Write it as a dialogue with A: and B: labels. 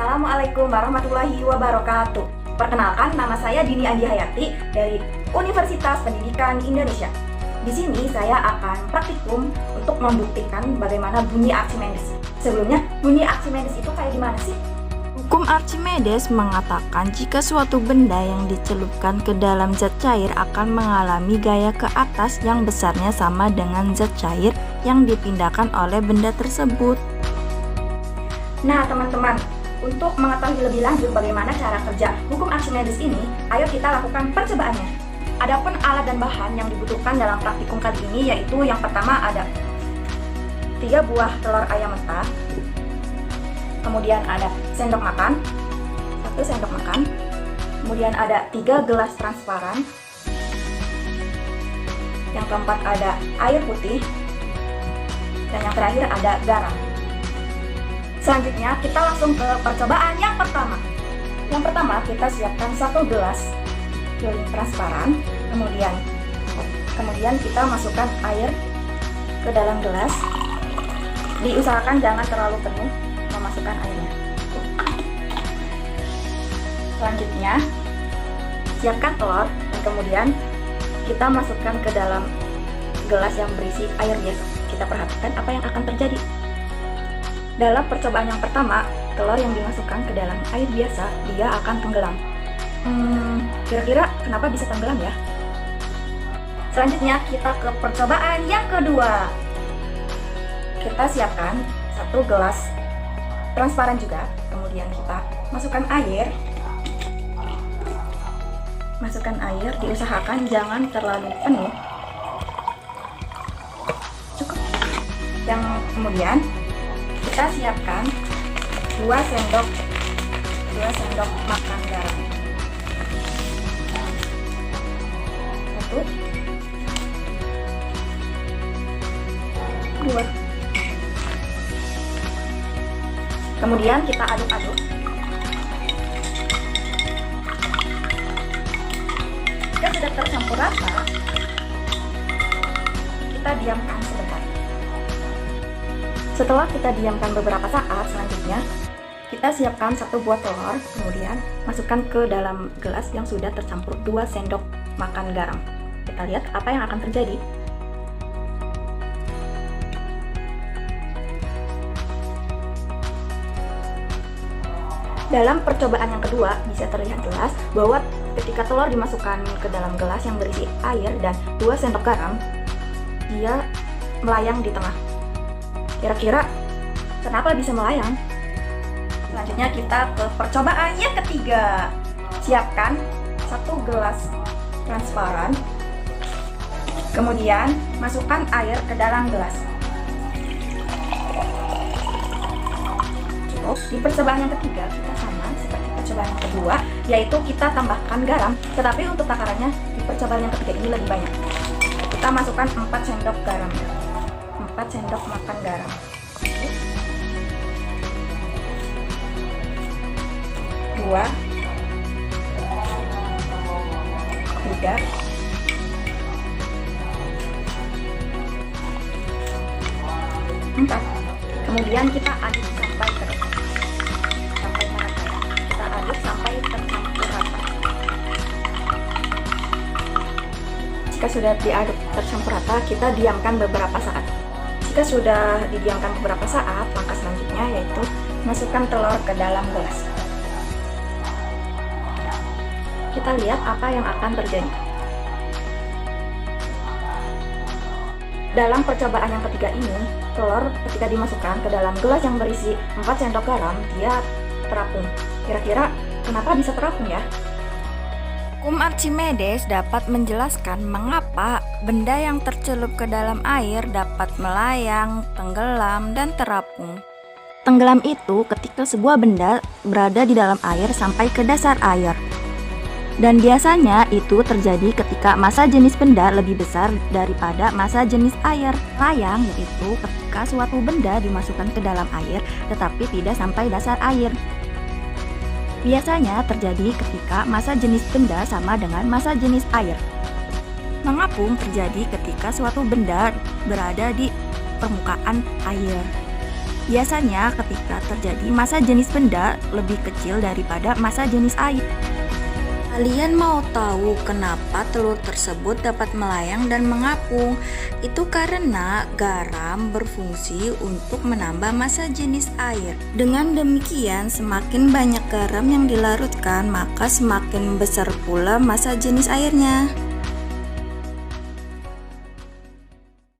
A: Assalamualaikum warahmatullahi wabarakatuh. Perkenalkan, nama saya Dini Andi Hayati dari Universitas Pendidikan Indonesia. Di sini saya akan praktikum untuk membuktikan bagaimana bunyi Archimedes. Sebelumnya, bunyi Archimedes itu kayak gimana sih?
B: Hukum Archimedes mengatakan jika suatu benda yang dicelupkan ke dalam zat cair akan mengalami gaya ke atas yang besarnya sama dengan zat cair yang dipindahkan oleh benda tersebut.
A: Nah teman-teman, untuk mengetahui lebih lanjut bagaimana cara kerja hukum Archimedes ini, ayo kita lakukan percobaannya. Adapun alat dan bahan yang dibutuhkan dalam praktikum kali ini yaitu yang pertama ada 3 buah telur ayam mentah, kemudian ada sendok makan, 1 sendok makan, kemudian ada 3 gelas transparan, yang keempat ada air putih, dan yang terakhir ada garam. Selanjutnya kita langsung ke percobaan yang pertama. Yang pertama kita siapkan 1 gelas piring transparan, kemudian kita masukkan air ke dalam gelas. Diusahakan jangan terlalu penuh memasukkan airnya. Selanjutnya siapkan telur dan kemudian kita masukkan ke dalam gelas yang berisi air biasa. Kita perhatikan apa yang akan terjadi. Dalam percobaan yang pertama, telur yang dimasukkan ke dalam air biasa, dia akan tenggelam. Kira-kira kenapa bisa tenggelam ya? Selanjutnya kita ke percobaan yang kedua. Kita siapkan 1 gelas transparan juga, kemudian kita masukkan air. Diusahakan jangan terlalu penuh. Cukup. Yang kemudian kita siapkan 2 sendok makan garam. 1, 2. Kemudian kita aduk-aduk. Jika sudah tercampur rata, kita diamkan sebentar. Setelah kita diamkan beberapa saat, selanjutnya kita siapkan 1 buah telur, kemudian masukkan ke dalam gelas yang sudah tercampur 2 sendok makan garam. Kita lihat apa yang akan terjadi. Dalam percobaan yang kedua bisa terlihat jelas bahwa ketika telur dimasukkan ke dalam gelas yang berisi air dan 2 sendok garam, dia melayang di tengah. Kira-kira kenapa bisa melayang? Selanjutnya kita ke percobaan yang ketiga. Siapkan 1 gelas transparan, kemudian masukkan air ke dalam gelas. Cukup. Di percobaan yang ketiga kita sama seperti percobaan yang kedua, yaitu kita tambahkan garam, tetapi untuk takarannya di percobaan yang ketiga ini lebih banyak. Kita masukkan 4 sendok garam. 4 sendok makan garam. 2, 3, 4. Kemudian kita aduk sampai merata. Kita aduk sampai tercampur rata. Jika sudah diaduk tercampur rata, kita diamkan beberapa saat. Jika sudah didiamkan beberapa saat, langkah selanjutnya yaitu masukkan telur ke dalam gelas. Kita lihat apa yang akan terjadi. Dalam percobaan yang ketiga ini, telur ketika dimasukkan ke dalam gelas yang berisi 4 sendok garam, dia terapung. Kira-kira kenapa bisa terapung ya?
B: Hukum Archimedes dapat menjelaskan mengapa benda yang tercelup ke dalam air dapat melayang, tenggelam, dan terapung. Tenggelam itu ketika sebuah benda berada di dalam air sampai ke dasar air. Dan biasanya itu terjadi ketika massa jenis benda lebih besar daripada massa jenis air. Layang yaitu ketika suatu benda dimasukkan ke dalam air tetapi tidak sampai dasar air. Biasanya terjadi ketika massa jenis benda sama dengan massa jenis air. Mengapung terjadi ketika suatu benda berada di permukaan air. Biasanya ketika terjadi massa jenis benda lebih kecil daripada massa jenis air. Kalian mau tahu kenapa telur tersebut dapat melayang dan mengapung? Itu karena garam berfungsi untuk menambah massa jenis air. Dengan demikian, semakin banyak garam yang dilarutkan, maka semakin besar pula massa jenis airnya.